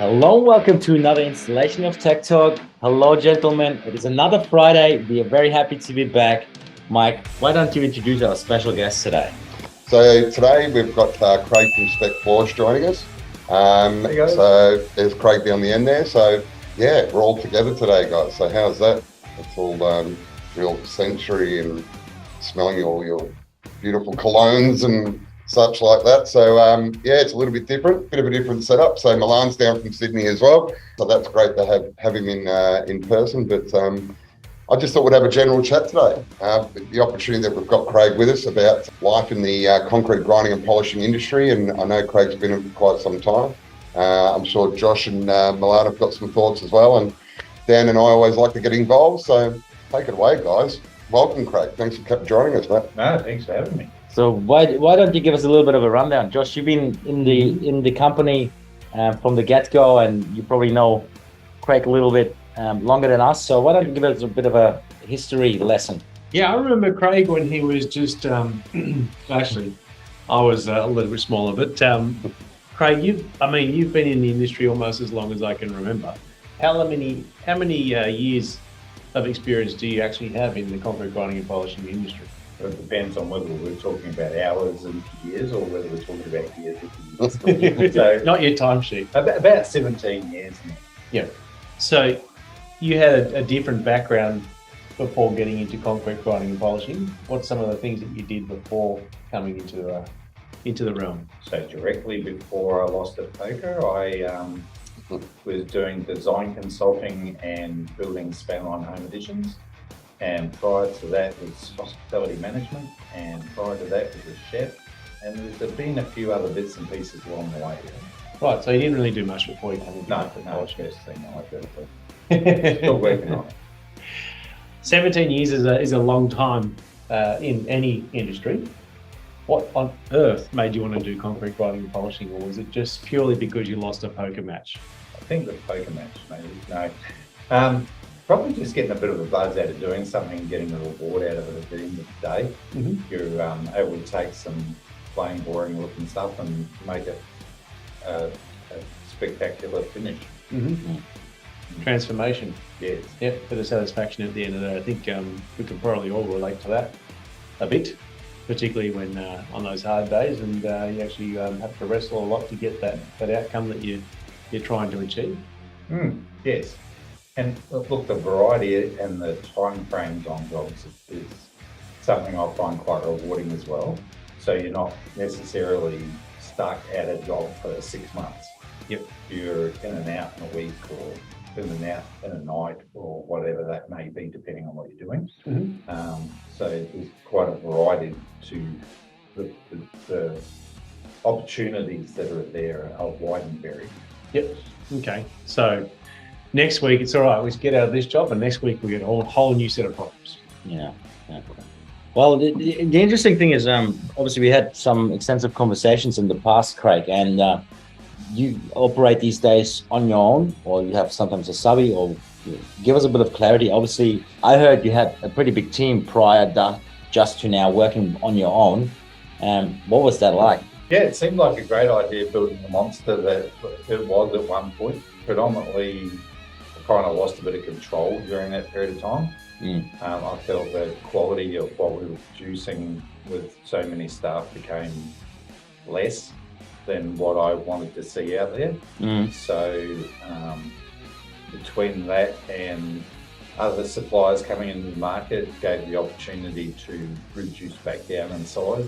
Hello, welcome to another installation of Tech Talk. Hello, gentlemen. It is another Friday. We are very happy to be back. Mike, why don't you introduce our special guest today? So today we've got Craig from Spec Floors joining us. Hey guys. So there's Craig down the end there. So yeah, we're all together today, guys. So how's that? It's all real sensory and smelling all your beautiful colognes and such like that. So yeah, it's a little bit different, bit of a different setup. So Milan's down from Sydney as well. So that's great to have him in person. But I just thought we'd have a general chat today. The opportunity that we've got Craig with us about life in the concrete grinding and polishing industry. And I know Craig's been in for quite some time. I'm sure Josh and Milan have got some thoughts as well. And Dan and I always like to get involved. So take it away, guys. Welcome, Craig. Thanks for joining us, mate. No, thanks for having me. So why don't you give us a little bit of a rundown? Josh, you've been in the company from the get-go, and you probably know Craig a little bit longer than us. So why don't you give us a bit of a history lesson? Yeah, I remember Craig when he was just, actually, I was a little bit smaller, but Craig, you've been in the industry almost as long as I can remember. How many years of experience do you actually have in the concrete grinding and polishing industry? It depends on whether we're talking about hours and years or whether we're talking about years and years. So Not your timesheet. about 17 years now. Yeah. So you had a different background before getting into concrete grinding and polishing. What's some of the things that you did before coming into the realm? So directly before I lost a poker, I was doing design consulting and building spanline home additions. And prior to that was hospitality management, and prior to that was a chef, and there's been a few other bits and pieces along the way. Right, so you didn't really do much before you came into concrete No, polishing. first thing I did. Still working on it. 17 years is a long time in any industry. What on earth made you want to do concrete grinding and polishing, or was it just purely because you lost a poker match? I think the poker match, maybe. No. Probably just getting a bit of a buzz out of doing something and getting a reward out of it at the end of the day. Mm-hmm. You're able to take some plain, boring looking stuff and make it a spectacular finish. Mm-hmm. Transformation. Yes. Yep, bit of satisfaction at the end of the day. I think we can probably all relate to that a bit, particularly when on those hard days and you actually have to wrestle a lot to get that outcome that you're trying to achieve. Yes. And look, the variety and the time frames on jobs is something I find quite rewarding as well. So you're not necessarily stuck at a job for 6 months. Yep. You're in and out in a week or in and out in a night or whatever that may be, depending on what you're doing. Mm-hmm. So there's quite a variety to the opportunities that are there are wide and varied. Yep. Okay. So next week it's all right. We get out of this job, and next week we get a whole new set of problems. Yeah. Well, the interesting thing is, obviously we had some extensive conversations in the past, Craig, and you operate these days on your own, or you have sometimes a subby, or give us a bit of clarity. Obviously, I heard you had a pretty big team prior just to now working on your own. What was that like? Yeah, it seemed like a great idea building the monster that it was at one point. Predominantly, I kind of lost a bit of control during that period of time. I felt the quality of what we were producing with so many staff became less than what I wanted to see out there. So between that and other suppliers coming into the market gave the opportunity to reduce back down in size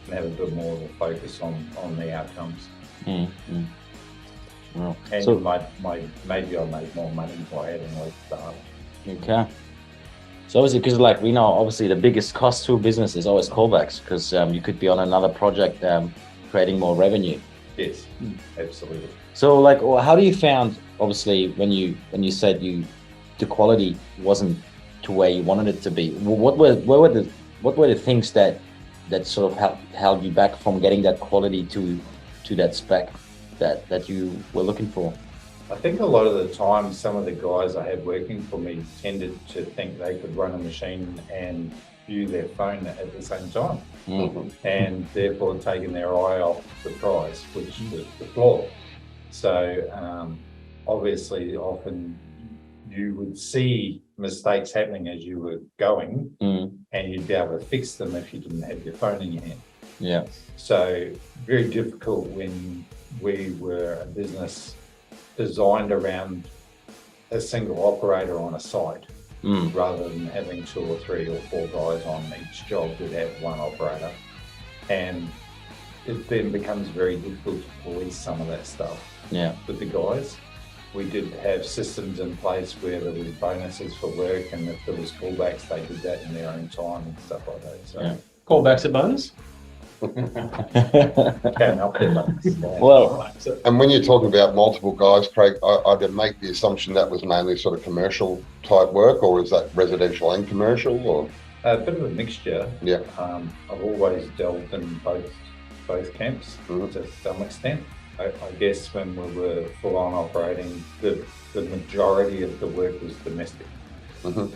and have a bit more of a focus on the outcomes. Well, And so, maybe I made more money by having less staff. okay. So obviously, because like we know, obviously the biggest cost to a business is always callbacks, because you could be on another project creating more revenue. Yes, absolutely. So like, how do you found, obviously, when you said the quality wasn't to where you wanted it to be? What were the things that sort of held you back from getting that quality to that spec that you were looking for? I think a lot of the time, some of the guys I had working for me tended to think they could run a machine and view their phone at the same time, and therefore taking their eye off the prize, which was the floor. So obviously often you would see mistakes happening as you were going, and you'd be able to fix them if you didn't have your phone in your hand. Yeah. So very difficult when we were a business designed around a single operator on a site, rather than having 2 or 3 or 4 guys on each job. We'd have one operator, and it then becomes very difficult to police some of that stuff. Yeah. With the guys, we did have systems in place where there was bonuses for work, and if there was callbacks, they did that in their own time and stuff like that. So Yeah. Callbacks a bonus? can't help it. Well, And when you're talking about multiple guys, Craig, I'd make the assumption that was mainly sort of commercial type work, or is that residential and commercial, or? A bit of a mixture. Yeah. I've always delved in both camps to some extent. I guess when we were full on operating, the majority of the work was domestic. Mm-hmm.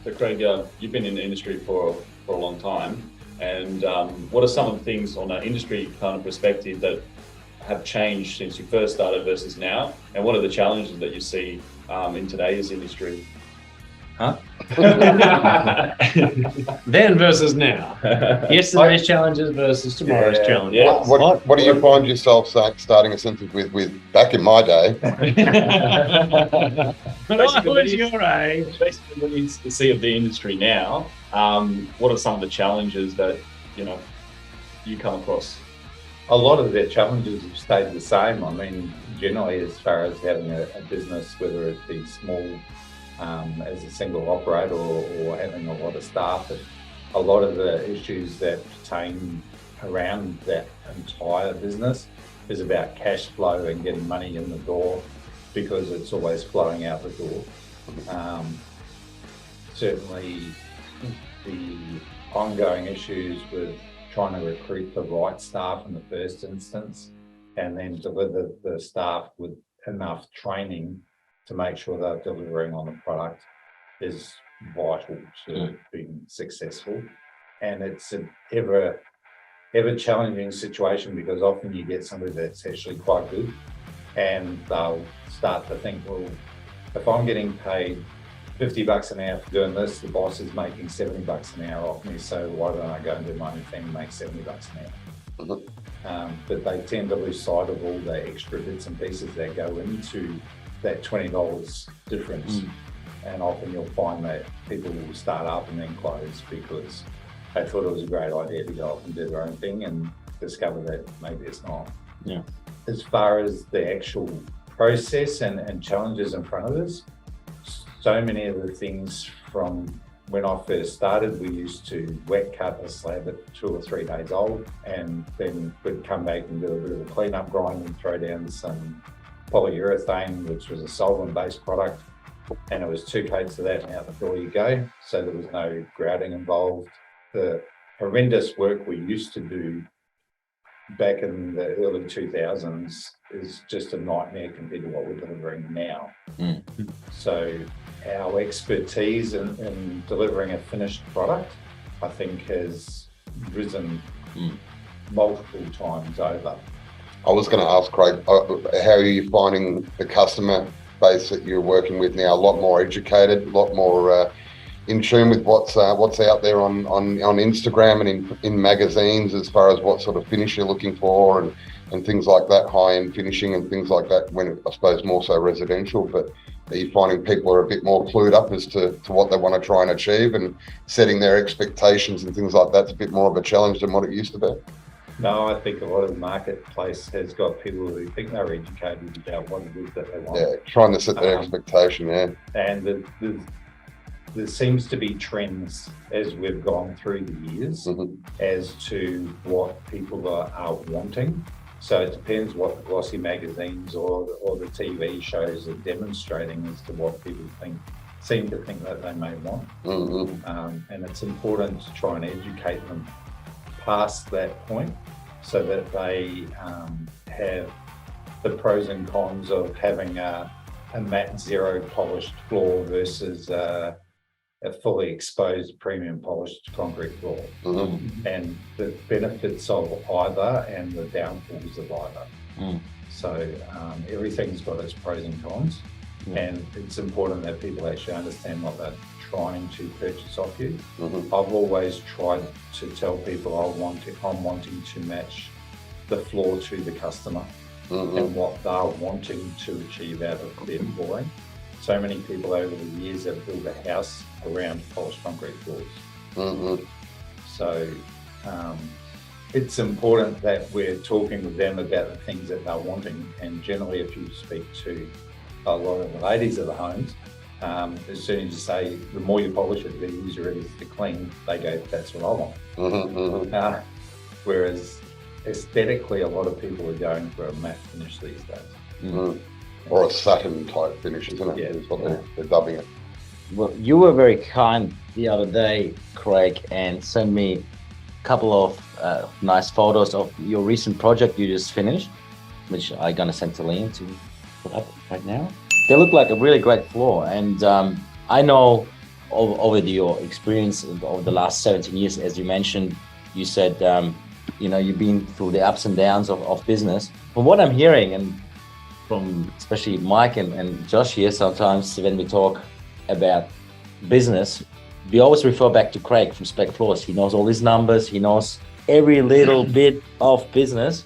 So Craig, you've been in the industry for a long time, and what are some of the things on an industry kind of perspective that have changed since you first started versus now, and what are the challenges that you see in today's industry? Huh? Then versus now. Yesterday's challenges versus tomorrow's Yeah, challenges. yeah. What do you find yourself starting a sentence with back in my day? But I was your age. Basically, when you see of the industry now, what are some of the challenges that you come across? A lot of their challenges have stayed the same. I mean, generally, as far as having a business, whether it be small as a single operator or having a lot of staff, a lot of the issues that pertain around that entire business is about cash flow and getting money in the door, because it's always flowing out the door. Certainly the ongoing issues with trying to recruit the right staff in the first instance, and then deliver the staff with enough training to make sure they're delivering on the product is vital to being successful. And it's an ever challenging situation, because often you get somebody that's actually quite good, and they'll start to think, well, if I'm getting paid $50 an hour for doing this, the boss is making $70 an hour off me, so why don't I go and do my own thing and make $70 an hour? But they tend to lose sight of all the extra bits and pieces that go into that $20 difference. And often you'll find that people will start up and then close because they thought it was a great idea to go off and do their own thing and discover that maybe it's not. Yeah. As far as the actual process and challenges in front of us, so many of the things from when I first started, we used to wet cut a slab at 2 or 3 days old, and then we'd come back and do a bit of a cleanup grind and throw down some polyurethane, which was a solvent-based product, and it was 2 coats of that and out the door you go. So there was no grouting involved. The horrendous work we used to do back in the early 2000s is just a nightmare compared to what we're delivering now. So our expertise in delivering a finished product, I think, has risen multiple times over. I was going to ask Craig, how are you finding the customer base that you're working with now? A lot more educated, a lot more in tune with what's out there on Instagram and in magazines, as far as what sort of finish you're looking for and things like that, high-end finishing and things like that, when I suppose more so residential. But are you finding people are a bit more clued up as to what they want to try and achieve, and setting their expectations and things like that's a bit more of a challenge than what it used to be? No, I think a lot of the marketplace has got people who think they're educated about what it is that they want. Yeah, trying to set their expectation, yeah. And there seems to be trends as we've gone through the years as to what people are wanting. So it depends what the glossy magazines or the TV shows are demonstrating as to what people seem to think that they may want. And it's important to try and educate them past that point, so that they have the pros and cons of having a matte zero polished floor versus a fully exposed premium polished concrete floor, and the benefits of either and the downfalls of either. So everything's got its pros and cons, and it's important that people actually understand what they're trying to purchase off you. I've always tried to tell people I'm wanting to match the floor to the customer and what they're wanting to achieve out of their flooring. So many people over the years have built a house around polished concrete floors. So it's important that we're talking with them about the things that they're wanting. And generally, if you speak to a lot of the ladies of the homes, as soon as you say, the more you polish it, the easier it is to clean, they go, that's what I want. Whereas aesthetically, a lot of people are going for a matte finish these days. Or a satin type finish, isn't it? Yeah. Is what they're dubbing it. Well, you were very kind the other day, Craig, and sent me a couple of nice photos of your recent project you just finished, which I'm gonna send to Liam to put up right now. They look like a really great floor, and I know over your experience over the last 17 years, as you mentioned, you said you've been through the ups and downs of business. From what I'm hearing, and from especially Mike and Josh here, sometimes when we talk about business, we always refer back to Craig from Spec Floors. He knows all his numbers, he knows every little bit of business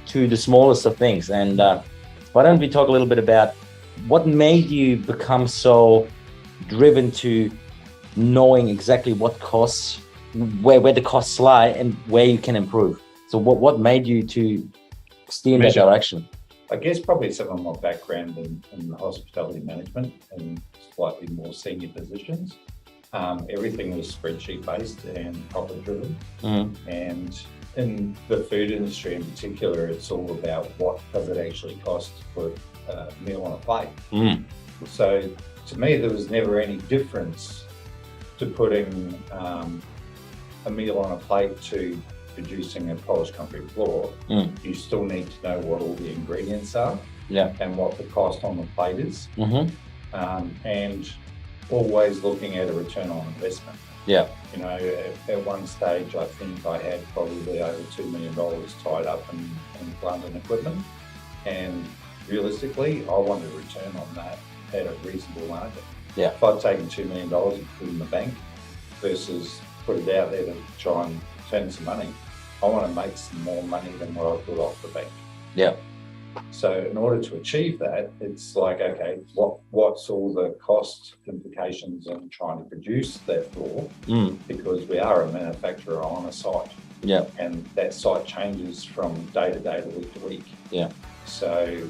to the smallest of things. And why don't we talk a little bit about what made you become so driven to knowing exactly what costs, where the costs lie and where you can improve? So what made you to steer in that direction? I guess probably some of my background in hospitality management and slightly more senior positions. Everything was spreadsheet based and profit driven. And in the food industry in particular, it's all about what does it actually cost to put a meal on a plate. So to me, there was never any difference to putting a meal on a plate to producing a polished concrete floor. You still need to know what all the ingredients are and what the cost on the plate is. And always looking at a return on investment. At one stage, I think I had probably over $2 million tied up in plant and equipment. And realistically, I wanted a return on that at a reasonable margin. If I'd taken $2 million and put it in the bank versus put it out there to try and turn some money, I want to make some more money than what I put off the bank. So in order to achieve that, it's like, okay, what's all the cost implications in trying to produce that floor? Because we are a manufacturer on a site. And that site changes from day to day to week to week. So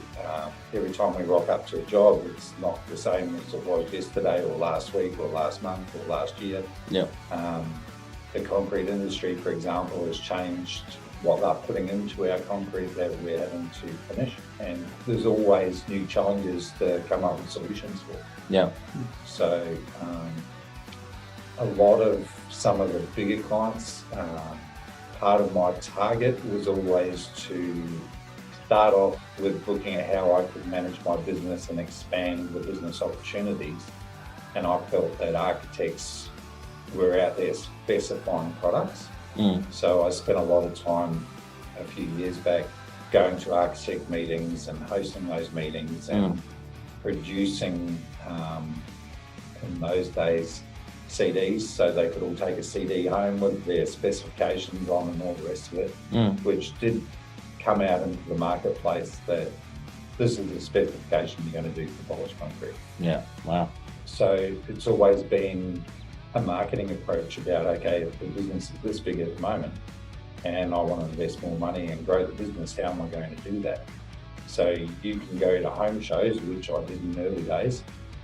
every time we rock up to a job, it's not the same as it was yesterday or last week or last month or last year. The concrete industry, for example, has changed what they're putting into our concrete that we're having to finish. And there's always new challenges to come up with solutions for. So a lot of some of the bigger clients, part of my target was always to start off with looking at how I could manage my business and expand the business opportunities. And I felt that architects were out there specifying products. So I spent a lot of time a few years back going to architect meetings and hosting those meetings and producing, in those days, CDs, so they could all take a CD home with their specifications on and all the rest of it, which did come out into the marketplace that this is the specification you're going to do for polished concrete. So it's always been a marketing approach about, okay, if the business is this big at the moment and I want to invest more money and grow the business, how am I going to do that? So you can go to home shows, which I did in the early days,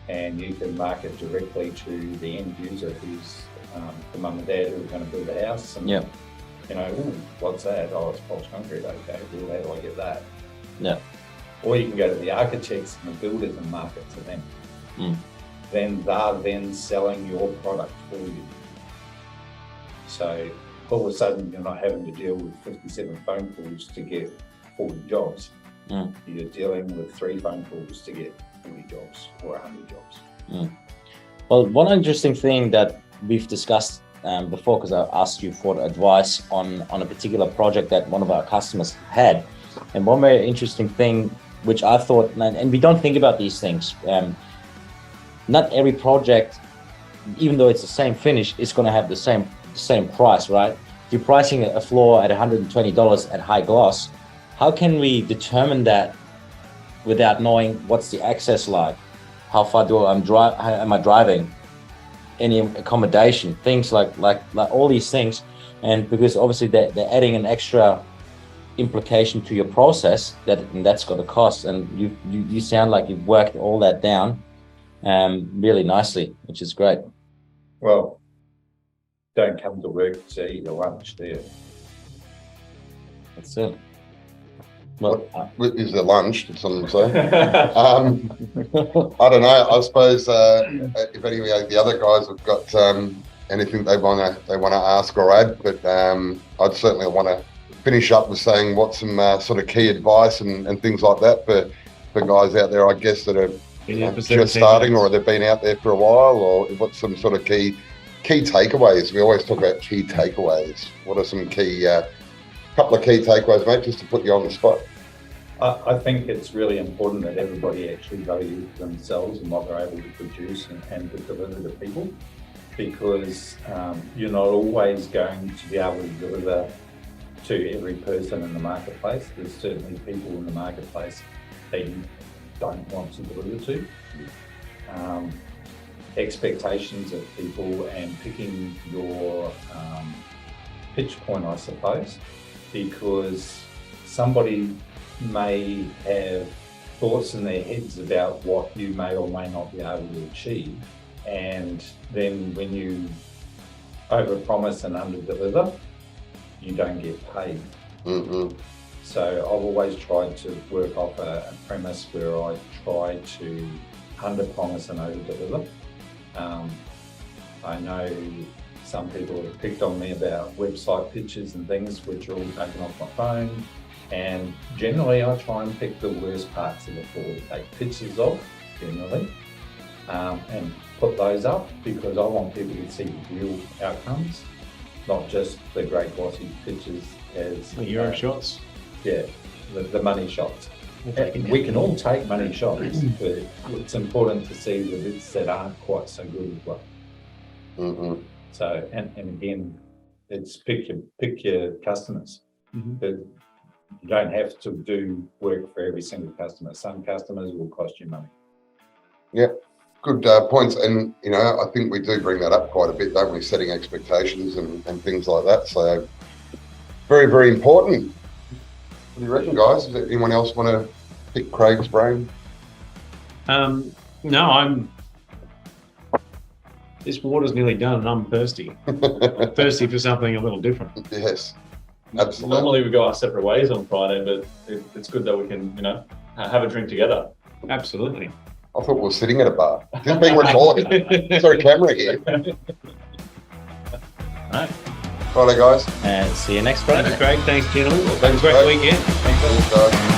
and you can market directly to the end user who's the mum and dad who are going to build a house. And, ooh, what's that? Oh, it's polished concrete. Okay, well, how do I get that? Or you can go to the architects and the builders and market to them. Then they're selling your product for you. So all of a sudden you're not having to deal with 57 phone calls to get 40 jobs. You're dealing with 3 phone calls to get 40 jobs or 100 jobs. Well, one interesting thing that we've discussed before, because I asked you for advice on a particular project that one of our customers had, And one very interesting thing, which I thought, and we don't think about these things. Not every project, even though it's the same finish, is going to have the same price, right? If you're pricing a floor at $120 at high gloss, how can we determine that without knowing what's the access like? How far am I driving? Any accommodation, things like all these things. And because obviously they're adding an extra implication to your process, that's got a cost. And you sound like you've worked all that down really nicely, which is great. Well, don't come to work to eat your lunch there. That's it. Well, Is there lunch? Did someone say? I don't know. I suppose if any of the other guys have got anything they want to ask or add, but I'd certainly want to finish up with saying what some sort of key advice and things like that for guys out there, I guess, that are just starting or they've been out there for a while, or what's some sort of key takeaways? We always talk about key takeaways. What are some couple of key takeaways, mate, just to put you on the spot? I think it's really important that everybody actually values themselves and what they're able to produce and to deliver to people, because you're not always going to be able to deliver to every person in the marketplace. There's certainly people in the marketplace that you don't want to deliver to. Expectations of people and picking your pitch point, I suppose, because somebody may have thoughts in their heads about what you may or may not be able to achieve, and then when you overpromise and underdeliver, you don't get paid. Mm-hmm. So I've always tried to work off a premise where I try to underpromise and overdeliver. I know some people have picked on me about website pitches and things, which are all taken off my phone. And generally, I try and pick the worst parts of the floor to take pictures of, generally, and put those up, because I want people to see real outcomes, not just the great glossy pictures as The Euro shots. Yeah, the money shots. We can all take money shots, but it's important to see the bits that aren't quite so good as well. Mm-hmm. So, and again, it's pick your customers. But you don't have to do work for every single customer. Some customers will cost you money. Yeah, good points. And, I think we do bring that up quite a bit, don't we? Setting expectations and things like that. So very, very important. What do you reckon, guys? Does anyone else want to pick Craig's brain? No, this water's nearly done and I'm thirsty. Thirsty for something a little different. Yes, absolutely. Normally we go our separate ways on Friday, but it's good that we can, have a drink together. Absolutely. I thought we were sitting at a bar. Just being recorded. Is there a camera here? Right. Righto, guys. See you next Friday. Thanks, Craig. Thanks, gentlemen. Thanks, Great Craig. weekend. Thanks, guys.